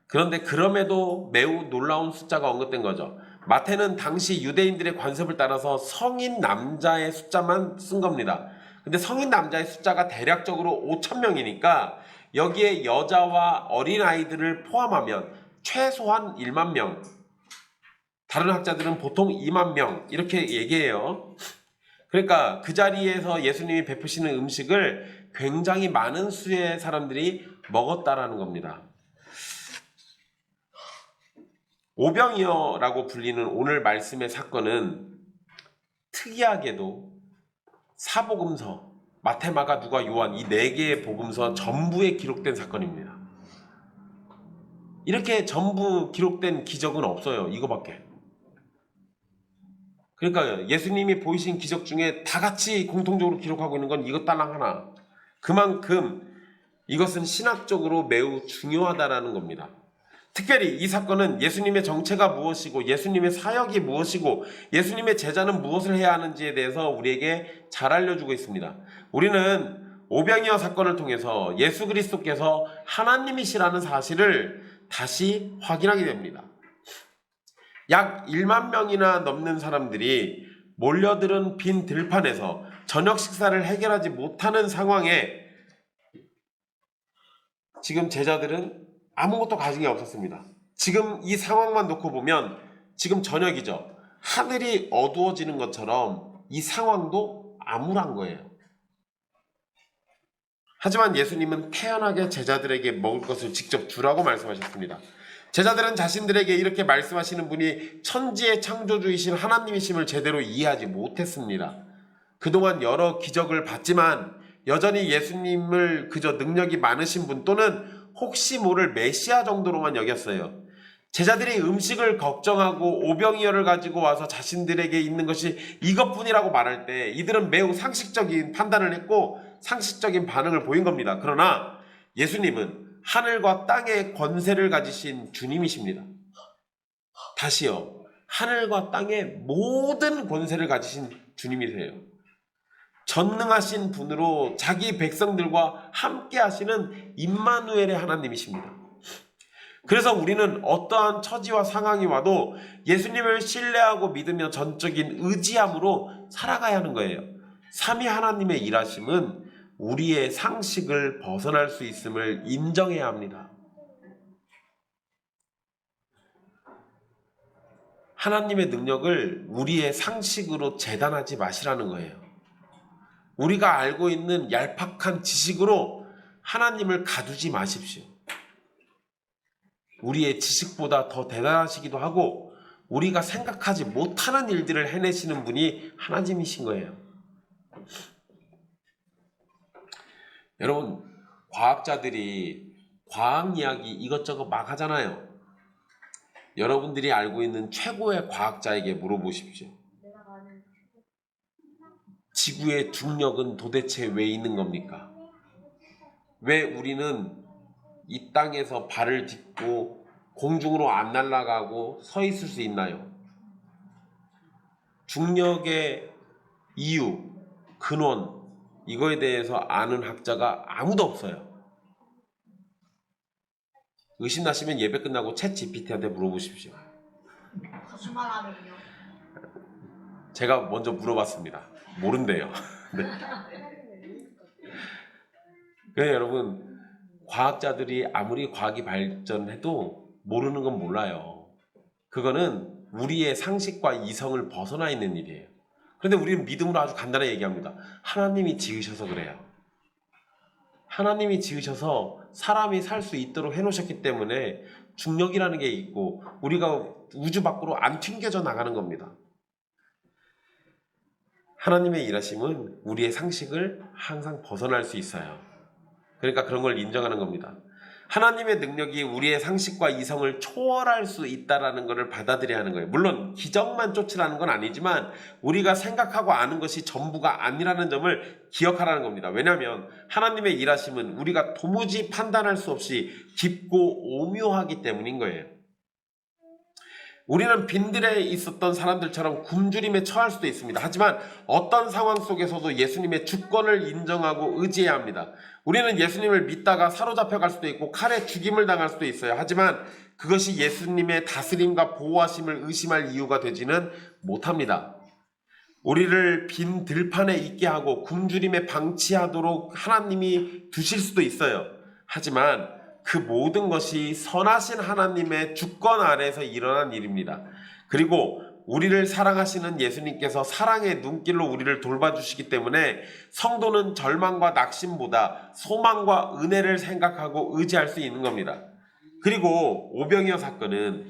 그런데 그럼에도 매우 놀라운 숫자가 언급된 거죠. 마태는 당시 유대인들의 관습을 따라서 성인 남자의 숫자만 쓴 겁니다. 근데 성인 남자의 숫자가 대략적으로 5,000명이니까 여기에 여자와 어린아이들을 포함하면 최소한 1만 명, 다른 학자들은 보통 2만 명 이렇게 얘기해요. 그러니까 그 자리에서 예수님이 베푸시는 음식을 굉장히 많은 수의 사람들이 먹었다라는 겁니다. 오병이어라고 불리는 오늘 말씀의 사건은 특이하게도 사복음서, 마태, 마가, 누가, 요한 이 4개의 복음서 전부에 기록된 사건입니다. 이렇게 전부 기록된 기적은 없어요. 이거밖에. 그러니까 예수님이 보이신 기적 중에 다 같이 공통적으로 기록하고 있는 건 이것 딸랑 하나. 그만큼 이것은 신학적으로 매우 중요하다라는 겁니다. 특별히 이 사건은 예수님의 정체가 무엇이고 예수님의 사역이 무엇이고 예수님의 제자는 무엇을 해야 하는지에 대해서 우리에게 잘 알려주고 있습니다. 우리는 오병이어 사건을 통해서 예수 그리스도께서 하나님이시라는 사실을 다시 확인하게 됩니다. 약 1만 명이나 넘는 사람들이 몰려들은 빈 들판에서 저녁 식사를 해결하지 못하는 상황에 지금 제자들은 아무것도 가진 게 없었습니다. 지금 이 상황만 놓고 보면 지금 저녁이죠. 하늘이 어두워지는 것처럼 이 상황도 암울한 거예요. 하지만 예수님은 태연하게 제자들에게 먹을 것을 직접 주라고 말씀하셨습니다. 제자들은 자신들에게 이렇게 말씀하시는 분이 천지의 창조주이신 하나님이심을 제대로 이해하지 못했습니다. 그동안 여러 기적을 봤지만 여전히 예수님을 그저 능력이 많으신 분 또는 혹시 모를 메시아 정도로만 여겼어요. 제자들이 음식을 걱정하고 오병이어를 가지고 와서 자신들에게 있는 것이 이것뿐이라고 말할 때 이들은 매우 상식적인 판단을 했고 상식적인 반응을 보인 겁니다. 그러나 예수님은 하늘과 땅의 권세를 가지신 주님이십니다. 다시요. 하늘과 땅의 모든 권세를 가지신 주님이세요. 전능하신 분으로 자기 백성들과 함께 하시는 임마누엘의 하나님이십니다. 그래서 우리는 어떠한 처지와 상황이 와도 예수님을 신뢰하고 믿으며 전적인 의지함으로 살아가야 하는 거예요. 삼위 하나님의 일하심은 우리의 상식을 벗어날 수 있음을 인정해야 합니다. 하나님의 능력을 우리의 상식으로 재단하지 마시라는 거예요. 우리가 알고 있는 얄팍한 지식으로 하나님을 가두지 마십시오. 우리의 지식보다 더 대단하시기도 하고 우리가 생각하지 못하는 일들을 해내시는 분이 하나님이신 거예요. 여러분, 과학자들이 과학 이야기 이것저것 막 하잖아요. 여러분들이 알고 있는 최고의 과학자에게 물어보십시오. 지구의 중력은 도대체 왜 있는 겁니까? 왜 우리는 이 땅에서 발을 딛고 공중으로 안 날아가고 서 있을 수 있나요? 중력의 이유, 근원, 이거에 대해서 아는 학자가 아무도 없어요. 의심나시면 예배 끝나고 챗 GPT한테 물어보십시오. 거짓말하면요. 제가 먼저 물어봤습니다. 모른대요. 네. 그래서 여러분, 과학자들이 아무리 과학이 발전해도 모르는 건 몰라요. 그거는 우리의 상식과 이성을 벗어나 있는 일이에요. 그런데 우리는 믿음으로 아주 간단하게 얘기합니다. 하나님이 지으셔서 그래요. 하나님이 지으셔서 사람이 살 수 있도록 해놓으셨기 때문에 중력이라는 게 있고 우리가 우주 밖으로 안 튕겨져 나가는 겁니다. 하나님의 일하심은 우리의 상식을 항상 벗어날 수 있어요. 그러니까 그런 걸 인정하는 겁니다. 하나님의 능력이 우리의 상식과 이성을 초월할 수 있다는 것을 받아들여야 하는 거예요. 물론 기적만 쫓으라는 건 아니지만 우리가 생각하고 아는 것이 전부가 아니라는 점을 기억하라는 겁니다. 왜냐하면 하나님의 일하심은 우리가 도무지 판단할 수 없이 깊고 오묘하기 때문인 거예요. 우리는 빈들에 있었던 사람들처럼 굶주림에 처할 수도 있습니다. 하지만 어떤 상황 속에서도 예수님의 주권을 인정하고 의지해야 합니다. 우리는 예수님을 믿다가 사로잡혀갈 수도 있고 칼에 죽임을 당할 수도 있어요. 하지만 그것이 예수님의 다스림과 보호하심을 의심할 이유가 되지는 못합니다. 우리를 빈 들판에 있게 하고 굶주림에 방치하도록 하나님이 두실 수도 있어요. 하지만 그 모든 것이 선하신 하나님의 주권 아래에서 일어난 일입니다. 그리고 우리를 사랑하시는 예수님께서 사랑의 눈길로 우리를 돌봐주시기 때문에 성도는 절망과 낙심보다 소망과 은혜를 생각하고 의지할 수 있는 겁니다. 그리고 오병이어 사건은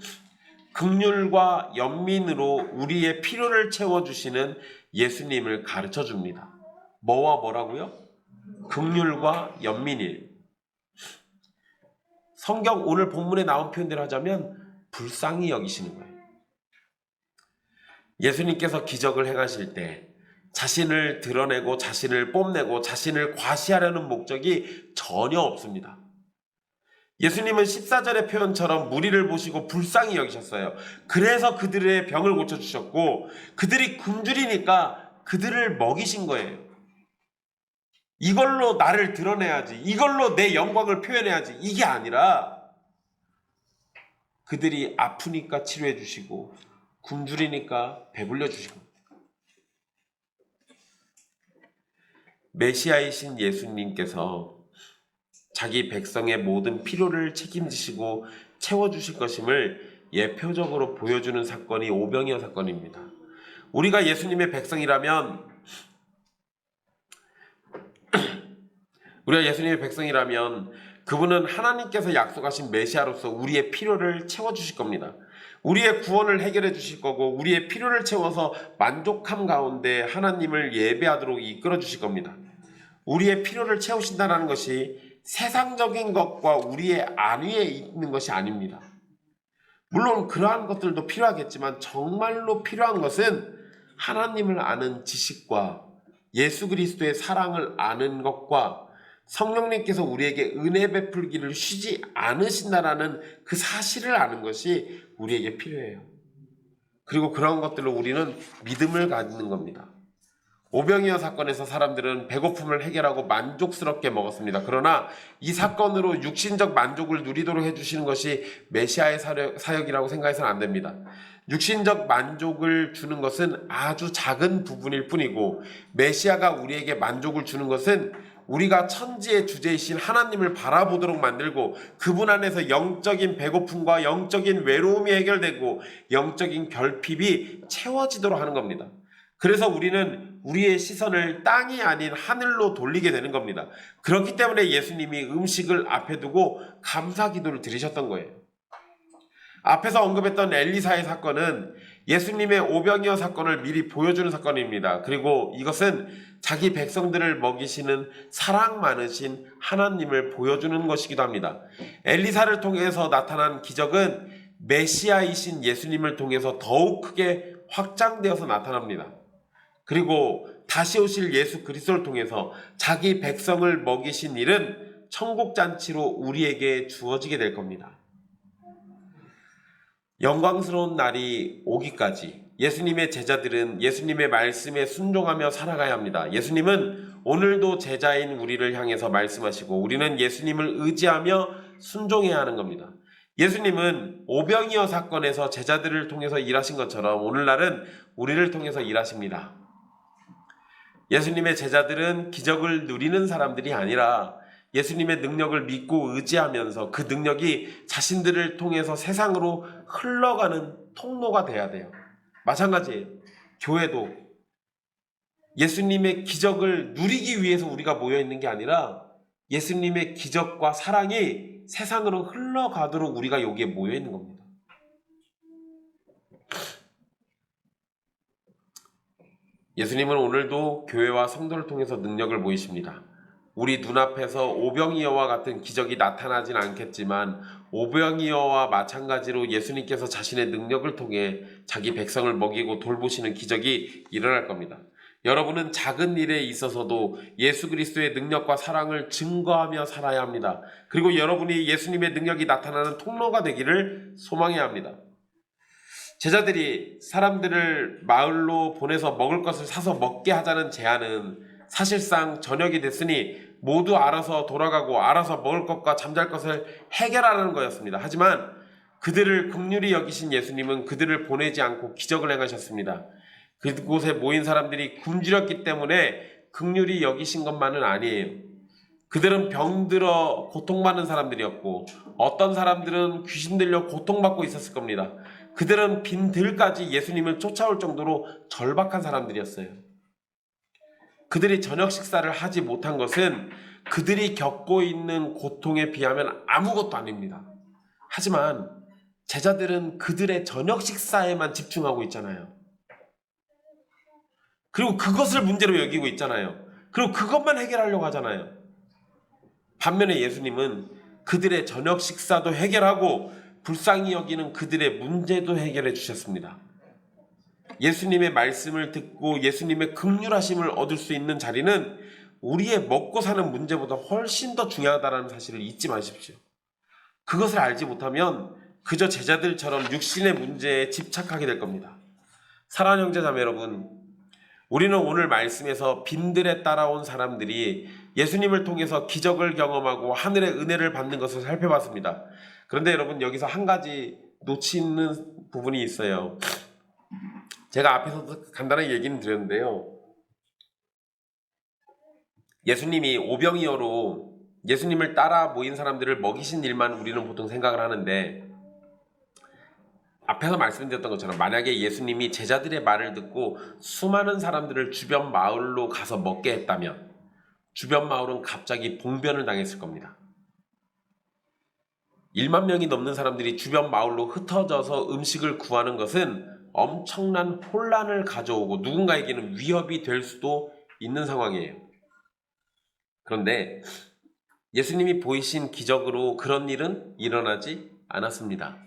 긍휼과 연민으로 우리의 필요를 채워주시는 예수님을 가르쳐 줍니다. 뭐와 뭐라고요? 긍휼과 연민이에요. 성경 오늘 본문에 나온 표현대로 하자면 불쌍히 여기시는 거예요. 예수님께서 기적을 행하실 때 자신을 드러내고 자신을 뽐내고 자신을 과시하려는 목적이 전혀 없습니다. 예수님은 14절의 표현처럼 무리를 보시고 불쌍히 여기셨어요. 그래서 그들의 병을 고쳐주셨고 그들이 굶주리니까 그들을 먹이신 거예요. 이걸로 나를 드러내야지, 이걸로 내 영광을 표현해야지, 이게 아니라 그들이 아프니까 치료해 주시고 굶주리니까 배불려 주시고 메시아이신 예수님께서 자기 백성의 모든 필요를 책임지시고 채워주실 것임을 예표적으로 보여주는 사건이 오병이어 사건입니다. 우리가 예수님의 백성이라면 그분은 하나님께서 약속하신 메시아로서 우리의 필요를 채워주실 겁니다. 우리의 구원을 해결해 주실 거고 우리의 필요를 채워서 만족함 가운데 하나님을 예배하도록 이끌어 주실 겁니다. 우리의 필요를 채우신다는 것이 세상적인 것과 우리의 안위에 있는 것이 아닙니다. 물론 그러한 것들도 필요하겠지만 정말로 필요한 것은 하나님을 아는 지식과 예수 그리스도의 사랑을 아는 것과 성령님께서 우리에게 은혜 베풀기를 쉬지 않으신다라는 그 사실을 아는 것이 우리에게 필요해요. 그리고 그런 것들로 우리는 믿음을 갖는 겁니다. 오병이어 사건에서 사람들은 배고픔을 해결하고 만족스럽게 먹었습니다. 그러나 이 사건으로 육신적 만족을 누리도록 해주시는 것이 메시아의 사역이라고 생각해서는 안 됩니다. 육신적 만족을 주는 것은 아주 작은 부분일 뿐이고 메시아가 우리에게 만족을 주는 것은 우리가 천지의 주제이신 하나님을 바라보도록 만들고 그분 안에서 영적인 배고픔과 영적인 외로움이 해결되고 영적인 결핍이 채워지도록 하는 겁니다. 그래서 우리는 우리의 시선을 땅이 아닌 하늘로 돌리게 되는 겁니다. 그렇기 때문에 예수님이 음식을 앞에 두고 감사 기도를 드리셨던 거예요. 앞에서 언급했던 엘리사의 사건은 예수님의 오병이어 사건을 미리 보여주는 사건입니다. 그리고 이것은 자기 백성들을 먹이시는 사랑 많으신 하나님을 보여주는 것이기도 합니다. 엘리사를 통해서 나타난 기적은 메시아이신 예수님을 통해서 더욱 크게 확장되어서 나타납니다. 그리고 다시 오실 예수 그리스도를 통해서 자기 백성을 먹이신 일은 천국 잔치로 우리에게 주어지게 될 겁니다. 영광스러운 날이 오기까지 예수님의 제자들은 예수님의 말씀에 순종하며 살아가야 합니다. 예수님은 오늘도 제자인 우리를 향해서 말씀하시고 우리는 예수님을 의지하며 순종해야 하는 겁니다. 예수님은 오병이어 사건에서 제자들을 통해서 일하신 것처럼 오늘날은 우리를 통해서 일하십니다. 예수님의 제자들은 기적을 누리는 사람들이 아니라 예수님의 능력을 믿고 의지하면서 그 능력이 자신들을 통해서 세상으로 흘러가는 통로가 돼야 돼요. 마찬가지예요. 교회도 예수님의 기적을 누리기 위해서 우리가 모여 있는 게 아니라 예수님의 기적과 사랑이 세상으로 흘러가도록 우리가 여기에 모여 있는 겁니다. 예수님은 오늘도 교회와 성도를 통해서 능력을 보이십니다. 우리 눈앞에서 오병이어와 같은 기적이 나타나진 않겠지만 오병이어와 마찬가지로 예수님께서 자신의 능력을 통해 자기 백성을 먹이고 돌보시는 기적이 일어날 겁니다. 여러분은 작은 일에 있어서도 예수 그리스도의 능력과 사랑을 증거하며 살아야 합니다. 그리고 여러분이 예수님의 능력이 나타나는 통로가 되기를 소망해야 합니다. 제자들이 사람들을 마을로 보내서 먹을 것을 사서 먹게 하자는 제안은 사실상 저녁이 됐으니 모두 알아서 돌아가고 알아서 먹을 것과 잠잘 것을 해결하라는 거였습니다. 하지만 그들을 긍휼히 여기신 예수님은 그들을 보내지 않고 기적을 행하셨습니다. 그곳에 모인 사람들이 굶주렸기 때문에 긍휼히 여기신 것만은 아니에요. 그들은 병들어 고통받는 사람들이었고 어떤 사람들은 귀신 들려 고통받고 있었을 겁니다. 그들은 빈들까지 예수님을 쫓아올 정도로 절박한 사람들이었어요. 그들이 저녁 식사를 하지 못한 것은 그들이 겪고 있는 고통에 비하면 아무것도 아닙니다. 하지만 제자들은 그들의 저녁 식사에만 집중하고 있잖아요. 그리고 그것을 문제로 여기고 있잖아요. 그리고 그것만 해결하려고 하잖아요. 반면에 예수님은 그들의 저녁 식사도 해결하고 불쌍히 여기는 그들의 문제도 해결해 주셨습니다. 예수님의 말씀을 듣고 예수님의 긍휼하심을 얻을 수 있는 자리는 우리의 먹고 사는 문제보다 훨씬 더 중요하다는 사실을 잊지 마십시오. 그것을 알지 못하면 그저 제자들처럼 육신의 문제에 집착하게 될 겁니다. 사랑하는 형제 자매 여러분, 우리는 오늘 말씀에서 빈들에 따라온 사람들이 예수님을 통해서 기적을 경험하고 하늘의 은혜를 받는 것을 살펴봤습니다. 그런데 여러분, 여기서 한 가지 놓치는 부분이 있어요. 제가 앞에서도 간단하게 얘기는 드렸는데요. 예수님이 오병이어로 예수님을 따라 모인 사람들을 먹이신 일만 우리는 보통 생각을 하는데, 앞에서 말씀드렸던 것처럼 만약에 예수님이 제자들의 말을 듣고 수많은 사람들을 주변 마을로 가서 먹게 했다면 주변 마을은 갑자기 봉변을 당했을 겁니다. 1만 명이 넘는 사람들이 주변 마을로 흩어져서 음식을 구하는 것은 엄청난 혼란을 가져오고 누군가에게는 위협이 될 수도 있는 상황이에요. 그런데 예수님이 보이신 기적으로 그런 일은 일어나지 않았습니다.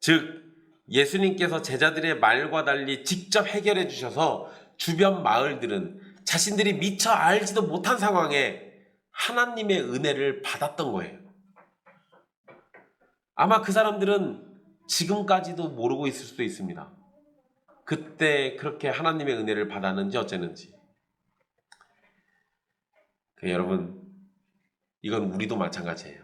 즉, 예수님께서 제자들의 말과 달리 직접 해결해 주셔서 주변 마을들은 자신들이 미처 알지도 못한 상황에 하나님의 은혜를 받았던 거예요. 아마 그 사람들은 지금까지도 모르고 있을 수도 있습니다. 그때 그렇게 하나님의 은혜를 받았는지 어쨌는지. 여러분, 이건 우리도 마찬가지예요.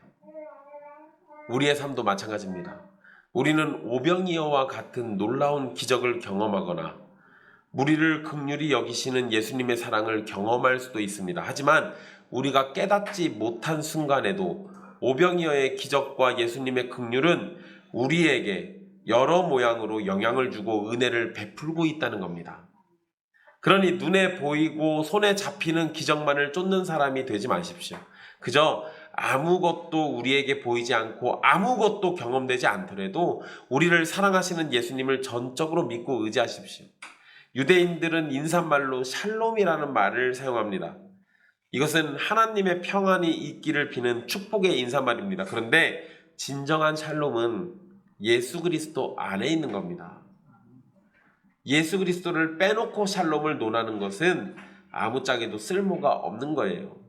우리의 삶도 마찬가지입니다. 우리는 오병이어와 같은 놀라운 기적을 경험하거나 우리를 긍휼히 여기시는 예수님의 사랑을 경험할 수도 있습니다. 하지만 우리가 깨닫지 못한 순간에도 오병이어의 기적과 예수님의 긍휼은 우리에게 여러 모양으로 영향을 주고 은혜를 베풀고 있다는 겁니다. 그러니 눈에 보이고 손에 잡히는 기적만을 쫓는 사람이 되지 마십시오. 그저 아무것도 우리에게 보이지 않고 아무것도 경험되지 않더라도 우리를 사랑하시는 예수님을 전적으로 믿고 의지하십시오. 유대인들은 인사말로 샬롬이라는 말을 사용합니다. 이것은 하나님의 평안이 있기를 비는 축복의 인사말입니다. 그런데 진정한 샬롬은 예수 그리스도 안에 있는 겁니다. 예수 그리스도를 빼놓고 샬롬을 논하는 것은 아무짝에도 쓸모가 없는 거예요.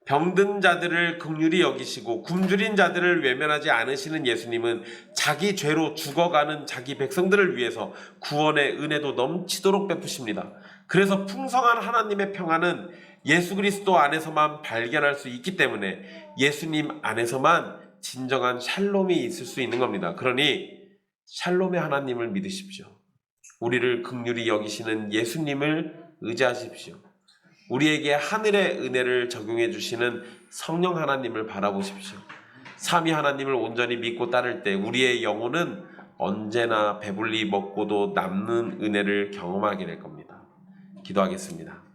병든 자들을 긍휼히 여기시고 굶주린 자들을 외면하지 않으시는 예수님은 자기 죄로 죽어가는 자기 백성들을 위해서 구원의 은혜도 넘치도록 베푸십니다. 그래서 풍성한 하나님의 평안은 예수 그리스도 안에서만 발견할 수 있기 때문에 예수님 안에서만 진정한 샬롬이 있을 수 있는 겁니다. 그러니 샬롬의 하나님을 믿으십시오. 우리를 긍휼히 여기시는 예수님을 의지하십시오. 우리에게 하늘의 은혜를 적용해 주시는 성령 하나님을 바라보십시오. 삼위 하나님을 온전히 믿고 따를 때 우리의 영혼은 언제나 배불리 먹고도 남는 은혜를 경험하게 될 겁니다. 기도하겠습니다.